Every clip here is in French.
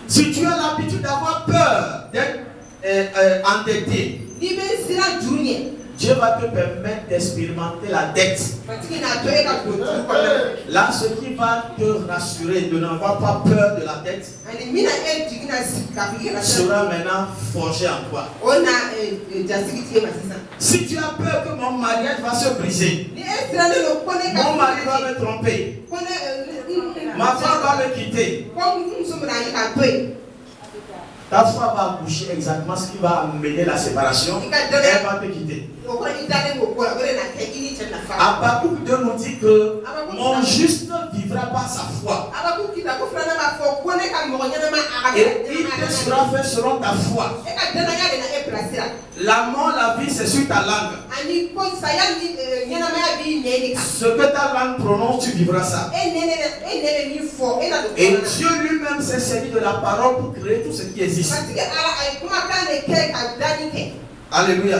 Si tu as l'habitude d'avoir peur d'être endetté, Dieu va te permettre d'expérimenter la dette. Là, ce qui va te rassurer de n'avoir pas peur de la dette sera maintenant forgé en toi. Si tu as peur que mon mariage va se briser, mon mari va me tromper, ma femme va me quitter, ta foi va accoucher exactement ce qui va amener la séparation. Elle va te quitter. Habakkuk 2 nous dit que mon juste vivra par sa foi. Et il te sera fait selon ta foi. La mort, la vie, c'est sur ta langue. Ce que ta langue prononce, tu vivras ça. Et Dieu lui-même s'est servi de la parole pour créer tout ce qui existe. Alléluia.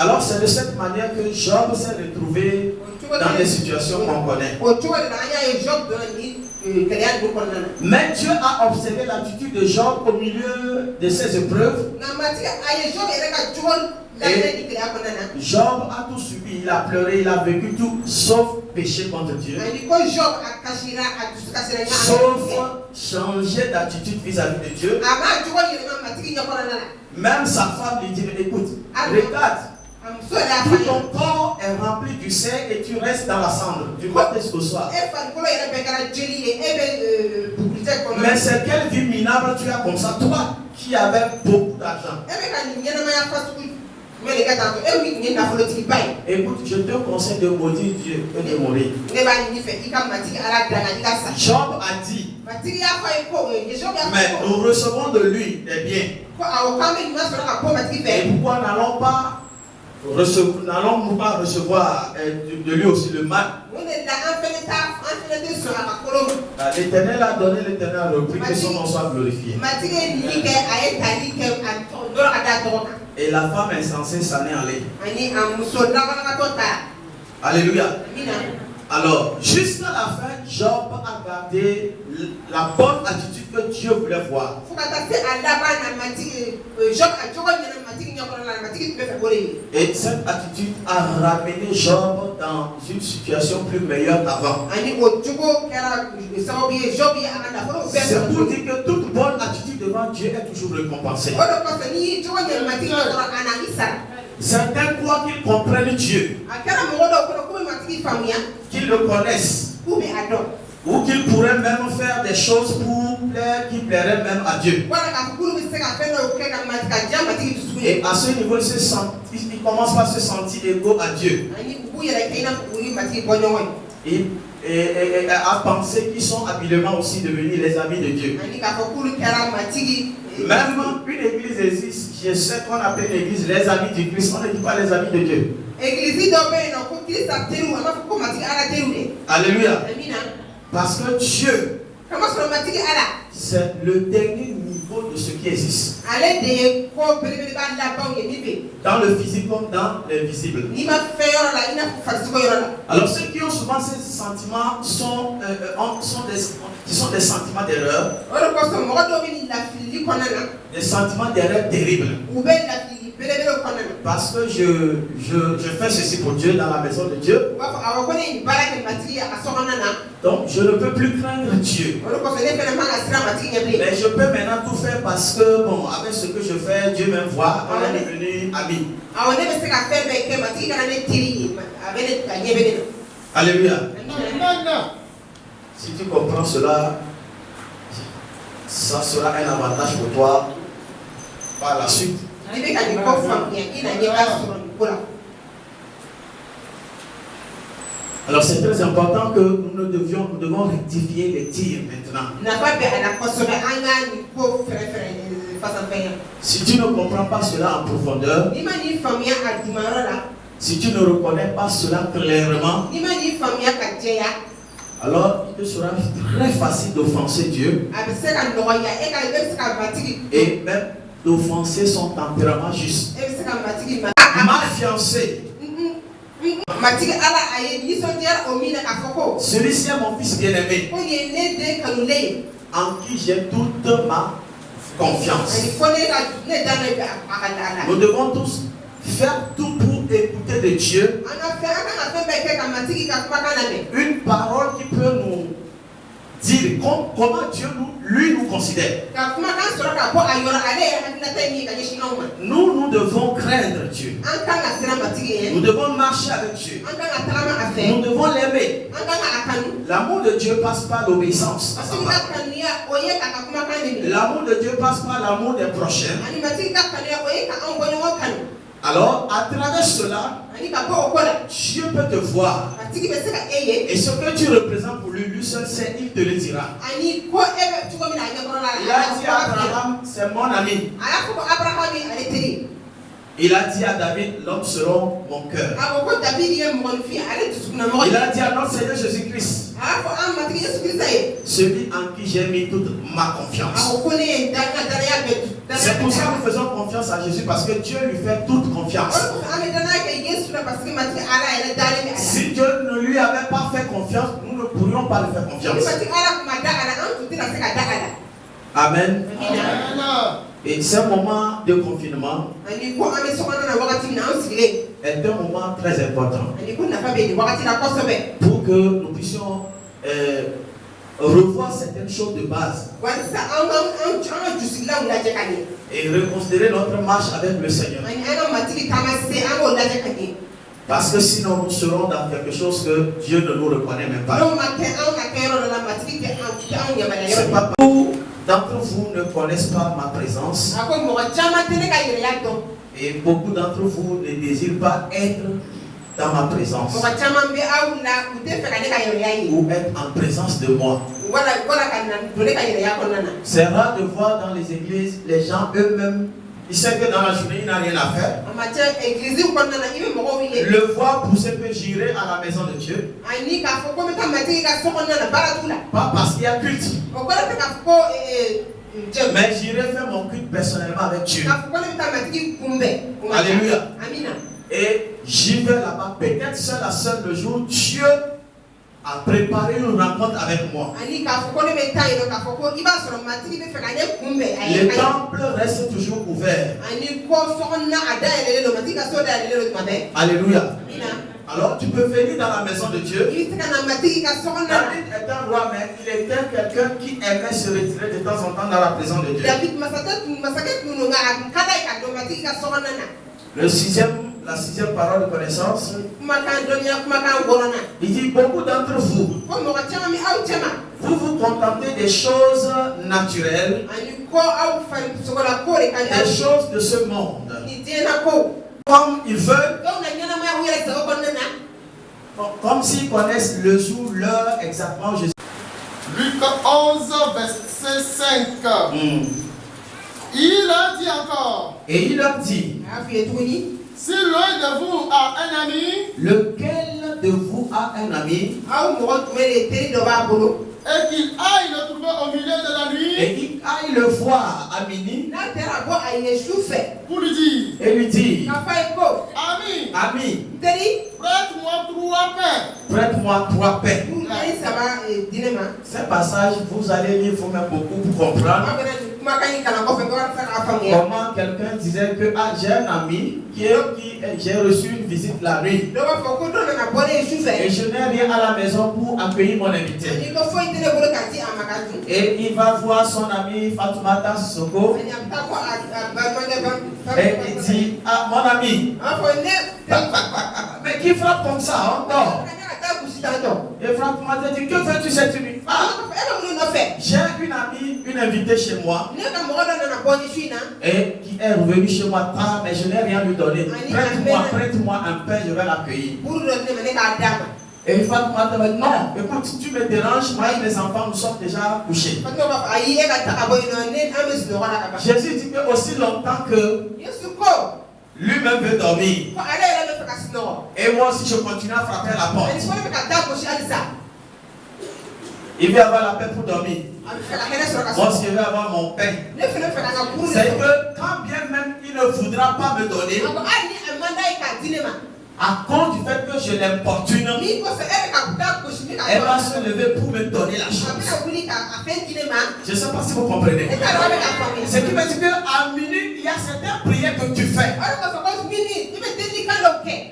Alors c'est de cette manière que Job s'est retrouvé dans des situations qu'on connaît. Mais Dieu a observé l'attitude de Job au milieu de ses épreuves. Et Job a tout subi, il a pleuré, il a vécu tout, sauf péché contre Dieu. Sauf changer d'attitude vis-à-vis de Dieu. Même sa femme lui dit, mais écoute, regarde, tout ton corps est rempli du sang et tu restes dans la cendre du matin jusqu'au soir. Mais c'est quelle vie minable tu as comme ça, toi qui avais beaucoup d'argent. Écoute, je te conseille de maudire Dieu et de mourir. Job a dit, mais nous recevons de lui des biens. Et pourquoi n'allons-nous pas recevoir de lui aussi le mal? L'Éternel a donné, l'Éternel a repris, que son nom soit glorifié. Et la femme insensée s'en est allée. Alléluia. Alors, jusqu'à la fin, Job a gardé la bonne attitude que Dieu voulait voir. Et cette attitude a ramené Job dans une situation plus meilleure qu'avant. C'est pour dire que toute bonne attitude devant Dieu est toujours récompensée. Certains croient qu'ils comprennent Dieu, qu'ils le connaissent, ou qu'ils pourraient même faire des choses pour plaire, qui plairaient même à Dieu. Et à ce niveau, ils commencent par se sentir égaux à Dieu. Et à penser qu'ils sont habilement aussi devenus les amis de Dieu. Même une église existe, je sais qu'on appelle l'église les amis du Christ, on ne dit pas les amis de Dieu. Alléluia. Parce que Dieu, c'est le dernier niveau de ce qui existe. Dans le physique comme dans l'invisible. Alors ceux qui ont souvent ces sentiments sont des sentiments d'erreur. Des sentiments d'erreur terribles. Parce que je fais ceci pour Dieu dans la maison de Dieu. Donc je ne peux plus craindre Dieu. Mais je peux maintenant tout faire parce que, bon, avec ce que je fais, Dieu me voit, on est devenu amis. Alléluia. Si tu comprends cela, ça sera un avantage pour toi par la suite. Alors c'est très important que nous devons rectifier les tirs maintenant. Si tu ne comprends pas cela en profondeur, si tu ne reconnais pas cela clairement, alors il te sera très facile d'offenser Dieu et même d'offenser son tempérament juste. Ma fiancée, Celui-ci est mon fils bien-aimé, en qui j'ai toute ma confiance. Nous devons tous faire tout pour écouter de Dieu une parole qui peut nous dire comment Dieu nous considère. Nous devons craindre Dieu. Nous devons marcher avec Dieu. Nous devons l'aimer. L'amour de Dieu passe par l'obéissance. L'amour de Dieu passe par l'amour des prochains. Alors, à travers cela, Dieu peut te voir. Et ce que tu représentes pour lui, lui seul sait, il te le dira. Il a dit à Abraham, c'est mon ami. Il a dit à David, l'homme selon mon cœur. Il a dit à notre Seigneur Jésus-Christ, celui en qui j'ai mis toute ma confiance. C'est pour ça que nous faisons confiance à Jésus, parce que Dieu lui fait toute confiance. Si Dieu ne lui avait pas fait confiance, nous ne pourrions pas lui faire confiance. Amen. Et ce moment de confinement est un moment très important pour que nous puissions revoir certaines choses de base et reconsidérer notre marche avec le Seigneur. Parce que sinon nous serons dans quelque chose que Dieu ne nous reconnaît même pas. C'est pas beaucoup d'entre vous ne connaissent pas ma présence. Et beaucoup d'entre vous ne désirent pas être dans ma présence ou être en présence de moi. C'est rare de voir dans les églises les gens eux-mêmes. Ils savent que dans la journée, il n'a rien à faire. Le voir pousser peut j'irai à la maison de Dieu. Pas parce qu'il y a culte. Mais j'irai faire mon culte personnellement avec Dieu. Alléluia. Et j'y vais là-bas, peut-être seul à seul le jour, Dieu a préparé une rencontre avec moi. Le temple reste toujours ouvert. Alléluia. Alors tu peux venir dans la maison de Dieu. David est un roi, mais il était quelqu'un qui aimait se retirer de temps en temps dans la présence de Dieu. La sixième parole de connaissance. Il dit, beaucoup d'entre vous, vous vous contentez des choses naturelles, des choses de ce monde, comme ils veulent, comme s'ils connaissent le jour, l'heure exactement. Luc 11, verset 5. Il a dit encore. Et il leur dit, si l'un de vous a un ami, lequel de vous a un ami, et qu'il aille le trouver au milieu de la nuit, et qu'il aille le voir à minuit, pour lui dire, et lui dire, ami, prête-moi 3 pains. Prête-moi 3 pains. Ce passage, vous allez lire vous-même beaucoup pour comprendre comment quelqu'un disait que j'ai un ami j'ai reçu une visite la nuit et je n'ai rien à la maison pour accueillir mon invité. Et il va voir son ami Fatoumata Sissoko et il dit, ah mon ami, mais qui frappe comme ça encore? Et Fatoumata dit, que fais-tu cette nuit? J'ai une amie, une invitée chez moi et qui est revenue chez moi tard, mais je n'ai rien lui donné. Prête-moi un pain, je vais l'accueillir. Et Fatoumata m'a dit, non, écoute, tu me déranges, moi et mes enfants, nous sommes déjà couchés. Jésus dit que aussi longtemps que lui-même veut dormir, et moi aussi je continue à frapper à la porte, il veut avoir la paix pour dormir. Moi aussi je vais avoir mon pain. C'est que quand bien même il ne voudra pas me donner, à cause du fait que je l'importune, elle va se lever pour me donner la chance. Je ne sais pas si vous comprenez. Ce qui veut dire qu'à minuit, il y a certaines prières que tu fais.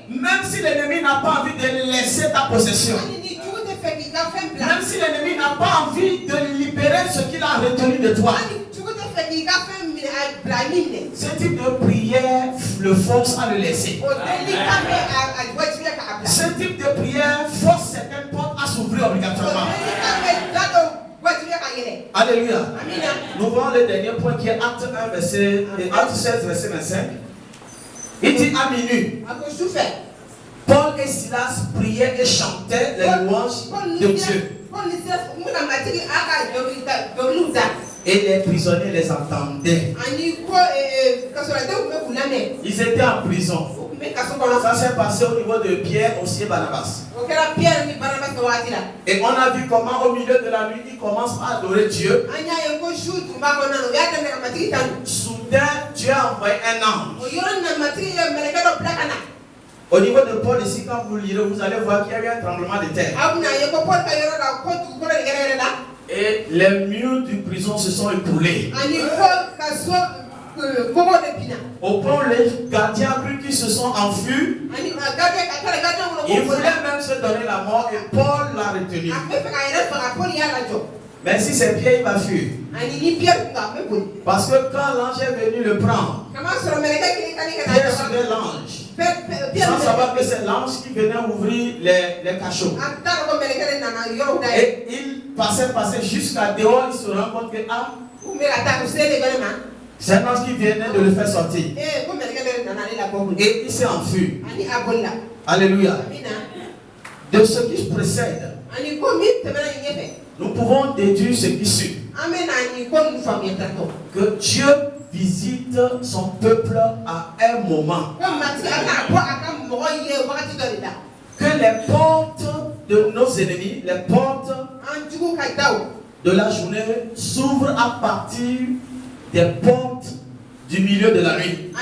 Même si l'ennemi n'a pas envie de laisser ta possession. Même si l'ennemi n'a pas envie de libérer ce qu'il a retenu de toi. Ce type de prière le force à le laisser. Ce type de prière force certaines portes à s'ouvrir obligatoirement. Alléluia. Nous voyons le dernier point qui est Acte 1, Acte 16, verset 25. Il dit à minuit, Paul et Silas priaient et chantaient les louanges de Dieu. Et les prisonniers les entendaient. Ils étaient en prison. Ça s'est passé au niveau de Pierre, aussi et Barnabas. Et on a vu comment au milieu de la nuit, ils commencent à adorer Dieu. Soudain, Dieu a envoyé un ange. Au niveau de Paul ici, quand vous lirez, vous allez voir qu'il y a eu un tremblement de terre. Et les murs du prison se sont écroulés. Au point où les gardiens qui se sont enfuis, ils voulaient même se donner la mort et Paul l'a retenu. Mais si c'est Pierre, il va fuir. Parce que quand l'ange est venu le prendre, Pierre suivait l'ange. Sans savoir que c'est l'ange qui venait ouvrir les cachots. Et il passait jusqu'à dehors, il se rend compte que c'est un ange qui venait de le faire sortir. Et il s'est enfui. Alléluia. De ce qui précède, nous pouvons déduire ce qui suit. Que Dieu visite son peuple à un moment. Que les portes de nos ennemis, les portes de la journée s'ouvrent à partir des portes du milieu de la nuit.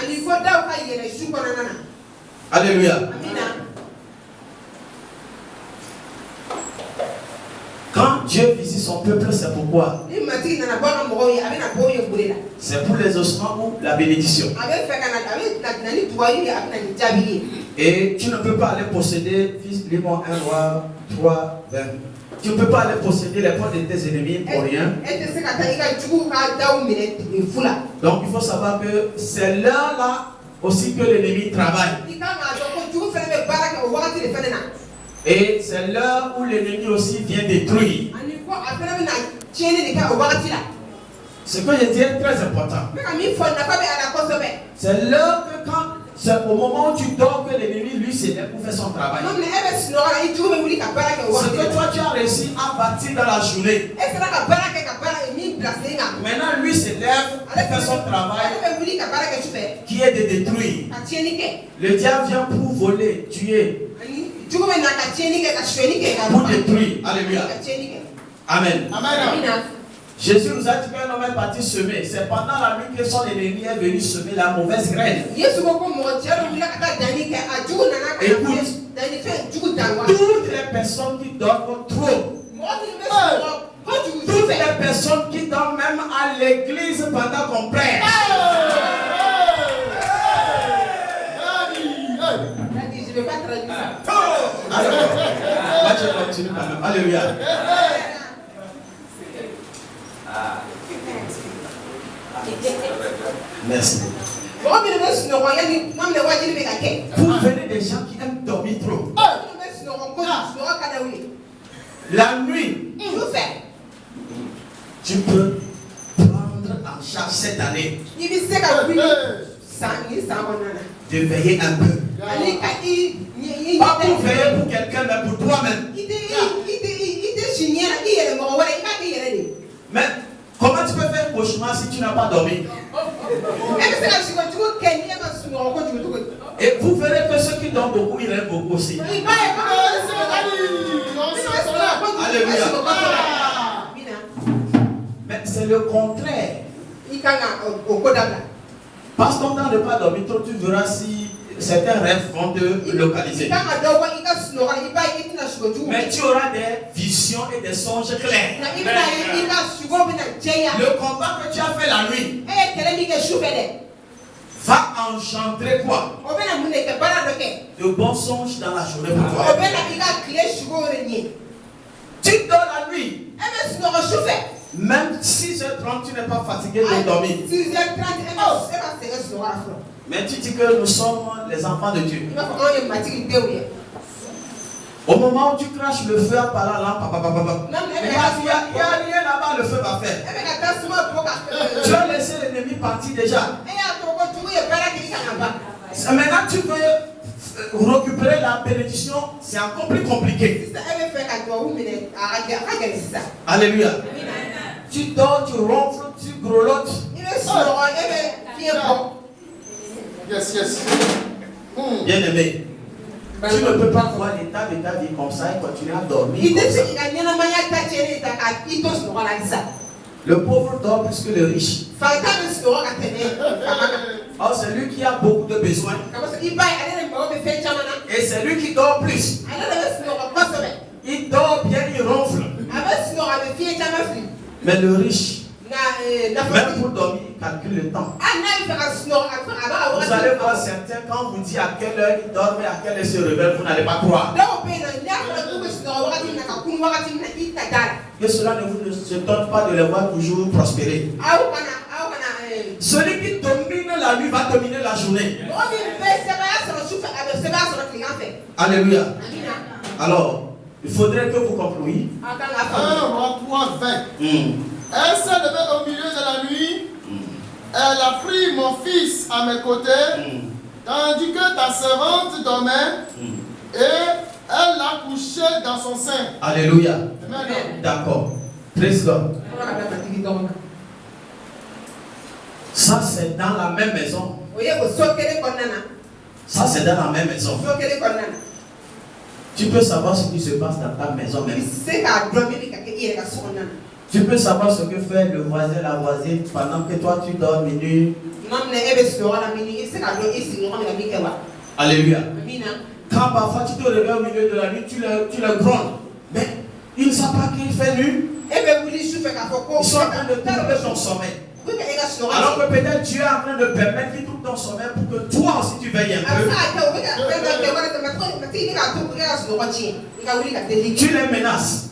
Alléluia. Quand Dieu visite son peuple, c'est pourquoi? C'est pour les ossements ou la bénédiction. Et tu ne peux pas aller posséder, fils, lis-moi 1 Roi 3, 20. Tu ne peux pas aller posséder les portes de tes ennemis pour rien. Donc il faut savoir que c'est là aussi que l'ennemi travaille. Et c'est l'heure où l'ennemi aussi vient détruire. Ce que je dis est très important. C'est l'heure que c'est au moment où tu dors que l'ennemi lui s'élève pour faire son travail. Ce que toi tu as réussi à bâtir dans la journée. Maintenant lui s'élève pour faire son travail qui est de détruire. Le diable vient pour voler, tuer. Pour détruire. Alléluia. Amen. Amen. Jésus nous a dit qu'un homme est parti semer. C'est pendant la nuit que son ennemi est venu semer la mauvaise graine. Écoute, toutes les personnes qui dorment trop, toutes les personnes qui dorment même à l'église pendant qu'on prêche. Je ne vais pas traduire ça. Moi, je continue quand même. Alléluia. Merci. Vous venez des gens qui aiment dormir trop. La nuit, tu peux prendre en charge cette année de veiller un peu. Pas pour veiller pour quelqu'un, mais pour toi-même. Mais comment tu peux faire un cauchemar si tu n'as pas dormi? Et vous verrez que ceux qui dorment beaucoup, ils rêvent beaucoup aussi. Alléluia. Mais c'est le contraire. Parce qu'on ne pas dormir trop, tu verras si certains rêves vont te localiser. Mais tu auras des visions et des songes clairs. Le combat que tu as fait la nuit va engendrer quoi? De bons songes dans la journée pour toi. Tu dors la nuit. Même 6h30, tu n'es pas fatigué de dormir. Mais tu dis que nous sommes les enfants de Dieu. Au moment où tu craches le feu par la lampe, il n'y a rien là-bas, le feu va faire. Tu as laissé l'ennemi partir déjà. Maintenant, tu veux récupérer la bénédiction, c'est encore plus compliqué. Alléluia. Tu dors, tu ronfles, tu grelottes. Yes. Bien aimé, tu ne peux pas voir l'état de ta vie comme ça et continuer à dormir comme ça. Le pauvre dort plus que le riche. Oh, c'est lui qui a beaucoup de besoins. Et c'est lui qui dort plus. Il dort bien, il ronfle. Mais le riche, même pour dormir, il calcule le temps. Vous allez voir certains, quand vous dites à quelle heure ils dorment et à quelle heure ils se réveillent, vous n'allez pas croire. Que cela ne vous étonne pas de les voir toujours prospérer. Celui qui domine la nuit va dominer la journée. Alléluia. Alors, il faudrait que vous concluiez. 1 Roi 3, 20. Elle s'est levée au milieu de la nuit. Elle a pris mon fils à mes côtés, tandis que ta servante dormait, et elle l'a couché dans son sein. Alléluia. D'accord. Praise God. Ça, c'est dans la même maison. Ça, c'est dans la même maison. Tu peux savoir ce qui se passe dans ta maison même. Tu peux savoir ce que fait le voisin, la voisine, pendant que toi tu dors minuit. Alléluia. Quand parfois tu te réveilles au milieu de la nuit, tu le grondes. Mais il ne sait pas qu'il fait nuit. Ils sont en train de troubler ton sommeil. Alors que peut-être Dieu est en train de permettre qu'il trouve ton sommeil pour que toi aussi tu veilles un peu. Tu les menaces.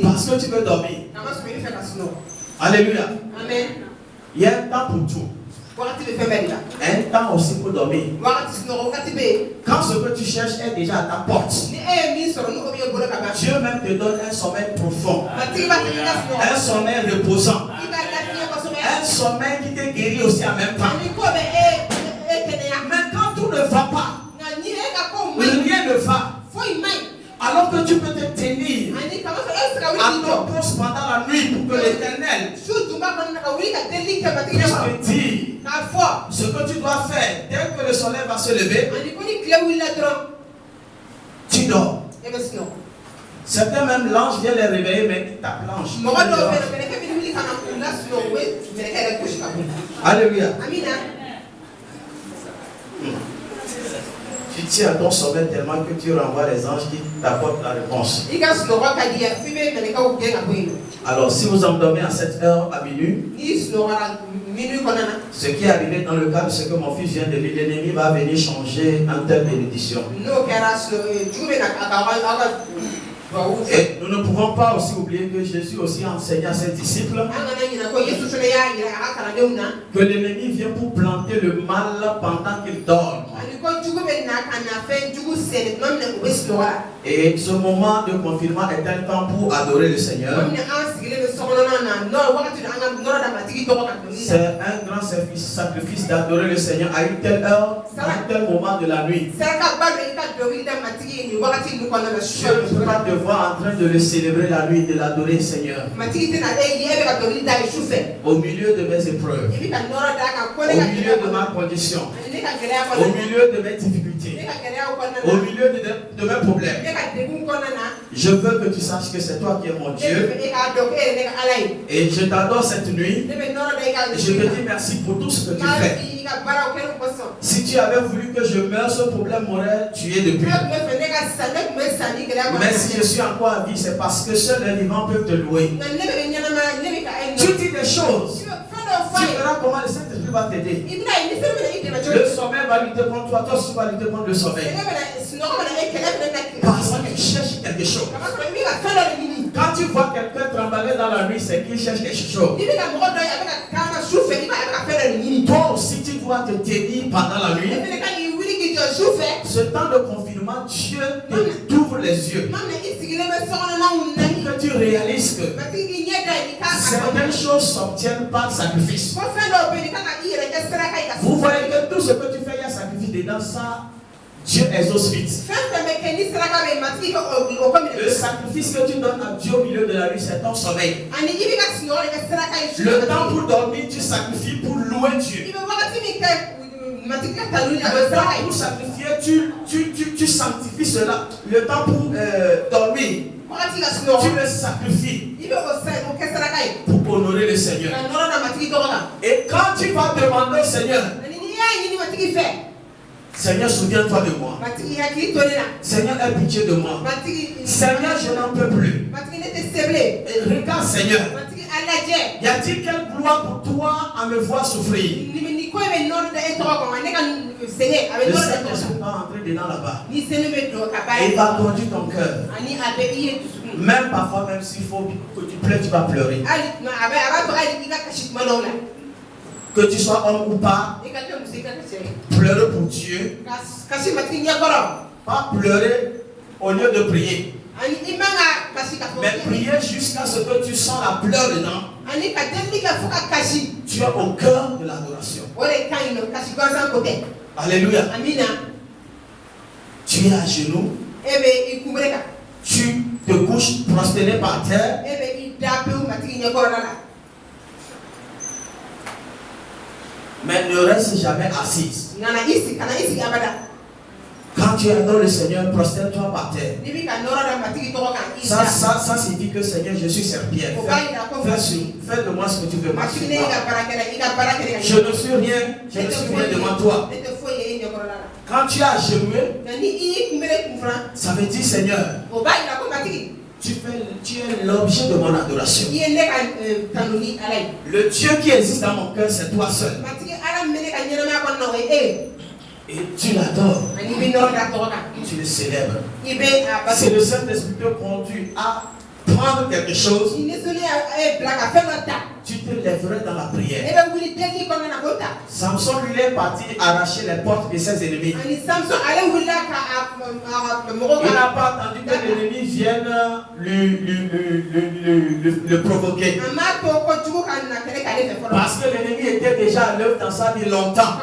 Parce que tu veux dormir. Alléluia. Amen. Il y a un temps pour tout. Un temps aussi pour dormir. Quand ce que tu cherches est déjà à ta porte, Dieu même te donne un sommeil profond, un sommeil reposant, un sommeil qui te guérit aussi en même temps. Mais quand tout ne va pas, rien ne va, alors que tu peux te tenir à ton poste pendant la nuit pour que l'Éternel puisse te dire ce que tu dois faire dès que le soleil va se lever, tu dors. Certains même l'ange vient les réveiller, mais il tape l'ange. Alléluia. Tu tiens à ton sommeil tellement que tu renvoies les anges qui t'apportent la réponse. Alors, si vous endormez à cette heure à minuit, ce qui est arrivé dans le cas de ce que mon fils vient de dire, l'ennemi va venir changer un tel bénédiction. Et nous ne pouvons pas aussi oublier que Jésus aussi enseignait à ses disciples que l'ennemi vient pour planter le mal pendant qu'il dort. Et ce moment de confinement est un temps pour adorer le Seigneur. C'est un grand sacrifice d'adorer le Seigneur à une telle heure, à un tel moment de la nuit. Je ne peux pas te voir en train de le célébrer la nuit, de l'adorer le Seigneur. Au milieu de mes épreuves, au milieu de ma condition, au milieu de mes difficultés. difficultés, au milieu de mes problèmes, je veux que tu saches que c'est toi qui es mon Dieu. Et je t'adore cette nuit. Et je te dis merci pour tout ce que tu fais. Si tu avais voulu que je meure, ce problème m'aurait tué depuis. Mais si je suis encore à vie, c'est parce que seuls les vivants peuvent te louer. Tu dis des choses. Tu verras comment le Saint-Esprit va t'aider. Le sommeil va lutter contre toi, toi aussi tu vas lutter contre le sommeil. Parce que tu cherches quelque chose. Quand tu vois quelqu'un trembler dans la nuit, c'est qu'il cherche quelque chose. Toi aussi tu dois te tenir pendant la nuit. Ce temps de confinement, Dieu t'ouvre les yeux pour que tu réalises que certaines choses s'obtiennent par sacrifice. Vous voyez que tout ce que tu fais, il y a sacrifice dedans, ça, Dieu exauce vite. Le sacrifice que tu donnes à Dieu au milieu de la nuit, c'est ton sommeil. Le temps pour dormir, tu sacrifies pour louer Dieu. Le temps pour sacrifier, tu sanctifies cela. Le temps pour dormir, tu le sacrifies pour honorer le Seigneur. Et quand tu vas demander au Seigneur, Seigneur, souviens-toi de moi. Seigneur, aie pitié de moi. Seigneur, je n'en peux plus. Et regarde, Seieur, y a-t-il quelle gloire pour toi à me voir souffrir? Le Saint-Esprit va entrer dedans là-bas. Et il va conduire ton cœur. Même parfois, même s'il faut que tu pleures, tu vas pleurer. Que tu sois homme ou pas, pleurer pour Dieu. Pas pleurer au lieu de prier. Mais prier jusqu'à ce que tu sens la pleure dedans. Tu es au cœur de l'adoration. Alléluia. Tu es à genoux. Tu te couches prosterné par terre. Mais ne reste jamais assise. Quand tu adores le Seigneur, prosterne-toi par terre. Ça signifie que Seigneur, je suis serpillère. Fais de moi ce que tu veux. Je ne suis rien devant toi. Quand tu as agenouillé, ça veut dire Seigneur, tu es l'objet de mon adoration. Le Dieu qui existe dans mon cœur, c'est toi seul. Et tu l'adores. Tu le célèbres. C'est le Saint-Esprit qui te conduit à prendre quelque chose. Tu te lèverais dans la prière. Samson lui est parti arracher les portes de ses ennemis. Il n'a pas attendu que l'ennemi vienne le provoquer. Parce que l'ennemi était déjà à l'œuvre dans sa vie longtemps.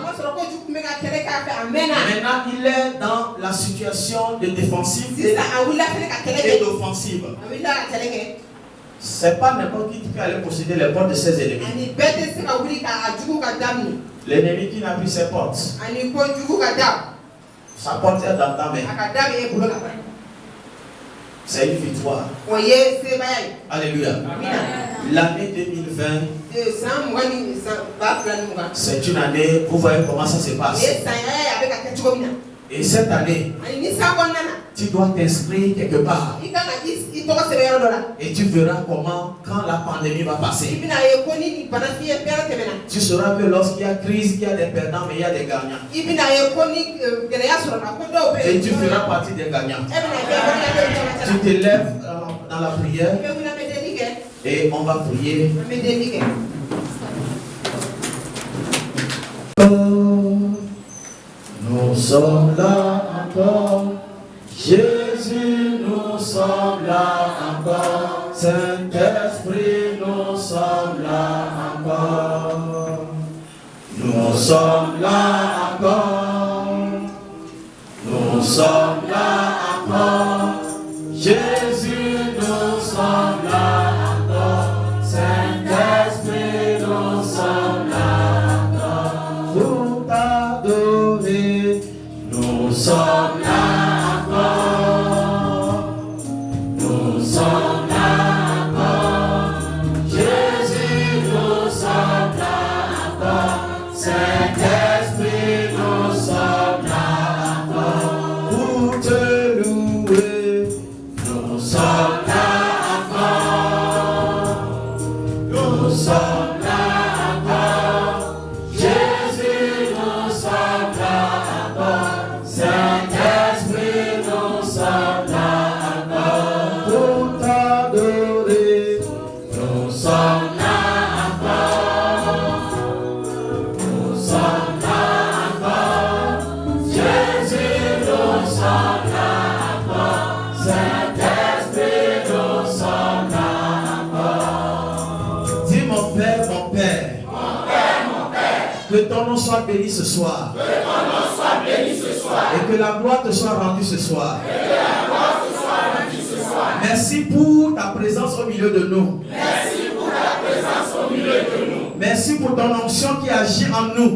Maintenant, il est dans la situation de défensive et d'offensive. C'est pas n'importe qui peut aller posséder les portes de ses ennemis. L'ennemi qui n'a plus ses portes, sa porte est dans ta main. C'est une victoire. Alléluia. L'année 2020, c'est une année, vous voyez comment ça se passe. Et cette année, tu dois t'inscrire quelque part. Et tu verras comment, quand la pandémie va passer, tu sauras que lorsqu'il y a crise, il y a des perdants, mais il y a des gagnants. Et tu feras partie des gagnants. Tu te lèves dans la prière et on va prier. Nous sommes là encore, Jésus, nous sommes là encore, Saint-Esprit, nous sommes là encore. Nous sommes là encore, nous sommes là encore, Jésus, nous sommes là encore, Saint-Esprit, nous sommes là encore. Pour t'adorer, nous sommes là encore. Nous sommes là encore. Jésus, nous sommes là encore. Saint-Esprit, nous sommes là encore. Pour te louer, nous sommes là encore. Nous sommes là encore. Jésus, nous sommes là encore. Saint-Esprit, nous sommes là encore. Pour t'adorer, nous sommes là encore. Nous sommes là encore. Jésus, nous sommes là encore. Saint-Esprit, nous sommes là encore. Dis mon Père, mon Père. Que ton nom soit béni ce soir. Et que la gloire te soit rendue ce soir. Merci pour ta présence au milieu de nous. Merci pour ton onction qui agit en nous.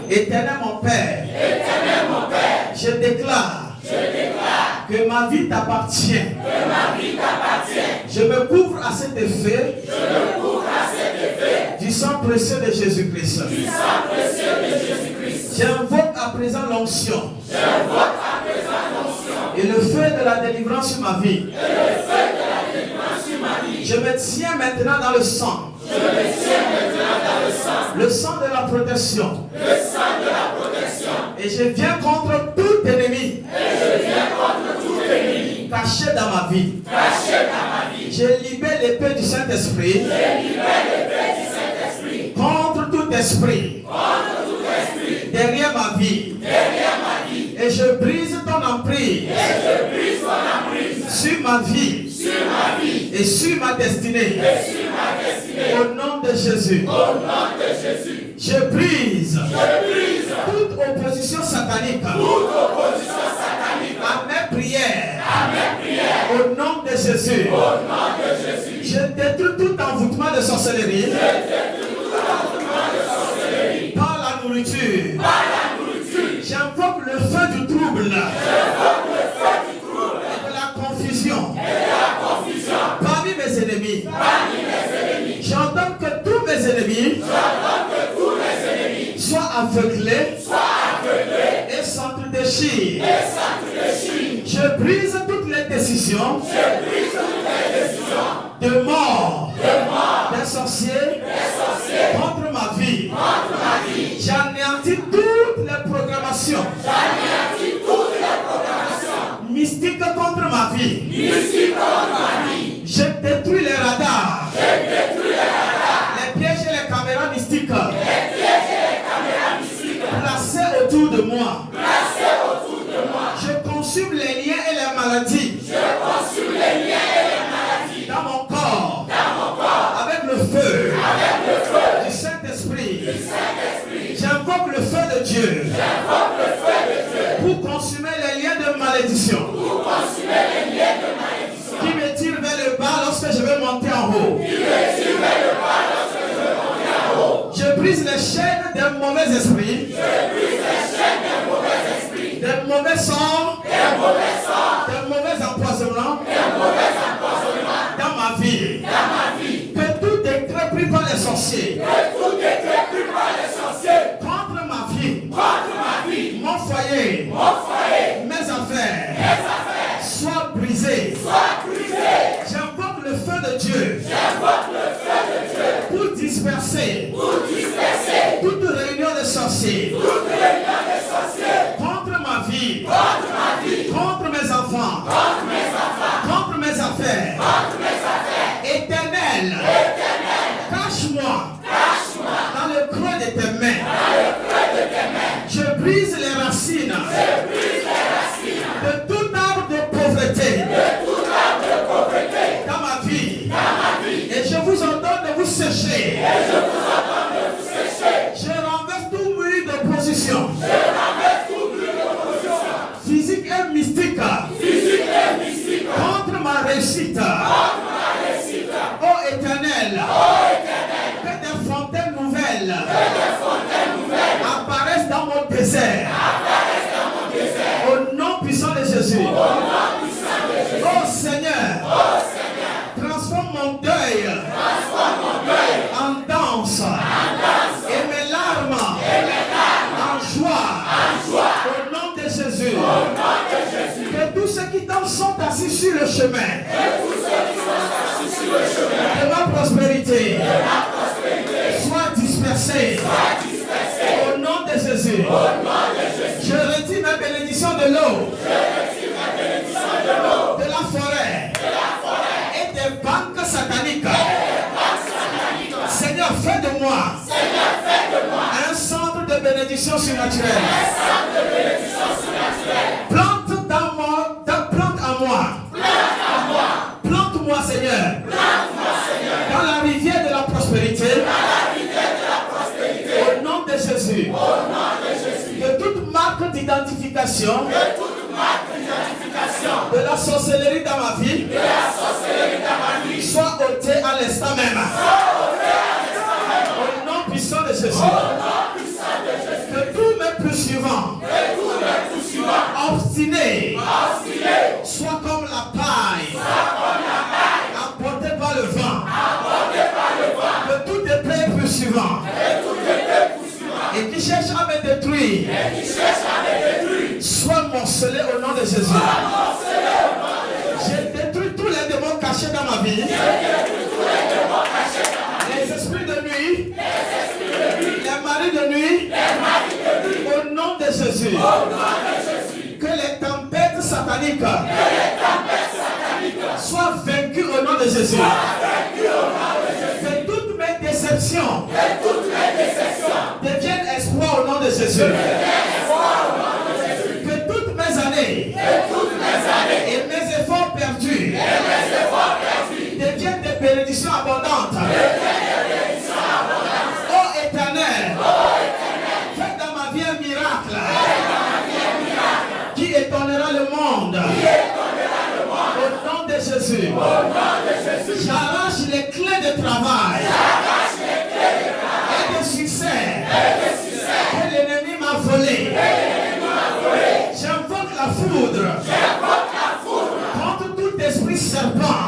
Éternel mon Père. Je déclare que ma vie t'appartient. Je me couvre à cet effet du sang précieux de Jésus-Christ. J'invoque à présent l'onction et le feu de la délivrance sur ma vie. Je me tiens maintenant dans le sang. Le sang de la protection. Et je viens contre tout ennemi caché dans ma vie. Je libère l'épée du Saint-Esprit contre tout esprit derrière ma vie. Et je brise ton emprise sur ma vie et sur ma destinée. Au nom de Jésus. Je brise toute opposition satanique à mes prières. Au nom de Jésus. Je détruis tout envoûtement de sorcellerie par la nourriture. J'invoque le feu du trouble et de la confusion parmi mes ennemis. J'entends que tous mes ennemis soient aveuglés et s'entre-déchirent. Je brise toutes les décisions de mort des sorciers contre ma vie. J'anéantis toutes les programmations mystiques contre ma vie. Je détruis les radars, les pièges et les caméras mystiques placés autour de moi. Je consume les liens et les maladies dans mon corps avec le feu du Saint-Esprit. J'invoque le feu de Dieu pour consumer les liens de malédiction qui me tirent vers le bas lorsque je vais monter en haut. Je brise les chaînes des mauvais esprits, des mauvais sorts, des mauvais empoisonnements dans ma vie. Que tout décret pris par les sorciers contre ma vie, mon foyer, mes affaires, soient brisés. J'invoque le feu de Dieu pour disperser toute réunion de sorciers contre ma vie, contre mes enfants, contre mes affaires. Éternel, cache-moi dans le creux de tes mains. Je brise les racines de tout arbre de pauvreté dans ma vie. Et je vous ordonne de vous sécher. Je renverse tout mur d'opposition physique et mystique contre ma réussite. Oh Éternel, que des fontaines nouvelles apparaissent dans mon désir. désert. Au nom puissant de Jésus. Oh Seigneur, transforme mon deuil en danse et mes larmes en joie. Au nom de Jésus. Que tous ceux qui tombent sont assis sur le chemin de ma prospérité soient dispersés. Au nom de Jésus. Je retire ma bénédiction de l'eau, de la forêt et des banques sataniques. Seigneur, fais de moi un centre de bénédiction surnaturelle. Plante en moi. Plante-moi, Seigneur, dans la rivière de la prospérité. Au nom de Jésus. Que toute marque d'identification de la sorcellerie dans ma vie soit ôtée à l'instant même. Au nom puissant de Jésus. Que tous mes poursuivants obstinés soient comme la paille emportée par le vent. Que tout épée poursuivant et qui cherche à me détruire soit morcelé au nom de Jésus. J'ai détruit tous les démons cachés dans ma vie. Les esprits de nuit, les maris de nuit, au nom de Jésus. Que les tempêtes sataniques soient vaincues au nom de Jésus. Que toutes mes déceptions deviennent espoir au nom de Jésus. Que toutes mes années et mes efforts perdus deviennent des bénédictions abondantes. Ô Éternel, fais dans ma vie un miracle qui étonnera le monde. Au nom de Jésus. J'arrache les clés de travail et de succès que l'ennemi m'a volé. J'invoque la foudre contre tout esprit serpent,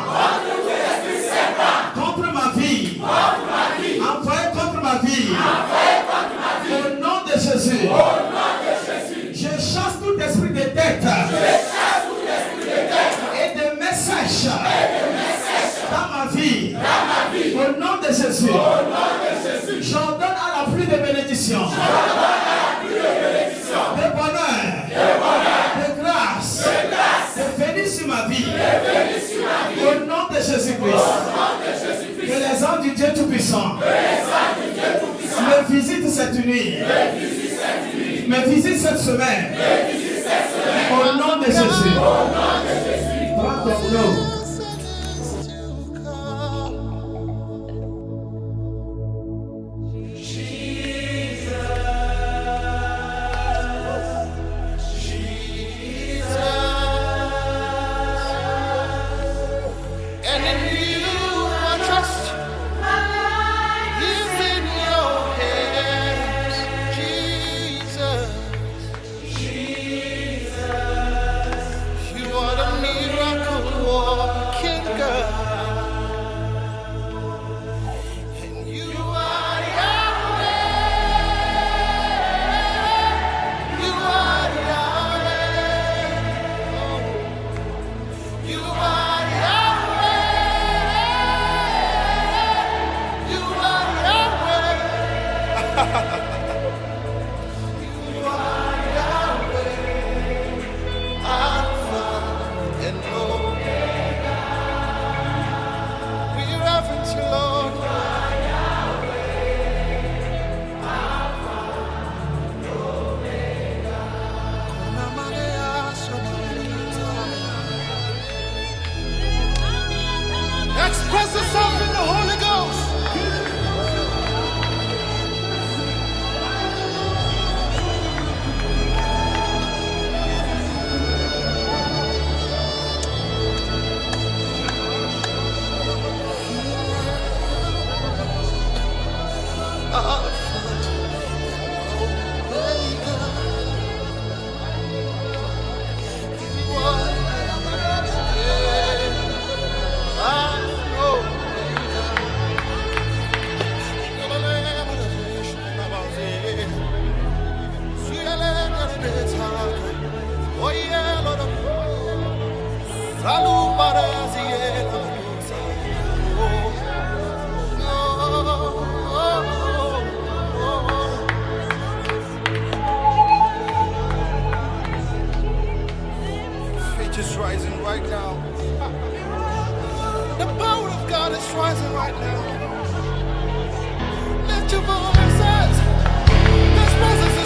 contre ma vie, envoyé contre ma vie. Au nom de Jésus. Je chasse tout esprit de tête et de messages dans ma vie. Au nom de Jésus. J'ordonne à la pluie de bénédiction, de bonheur, de grâce, de venir sur ma vie. Au nom de Jésus-Christ. Que les anges du Dieu Tout-Puissant me visitent cette nuit, me visitent cette semaine. Au nom de Jésus. Prends ton nom. You are the miracle. is rising right now. Lift your voices. There's presence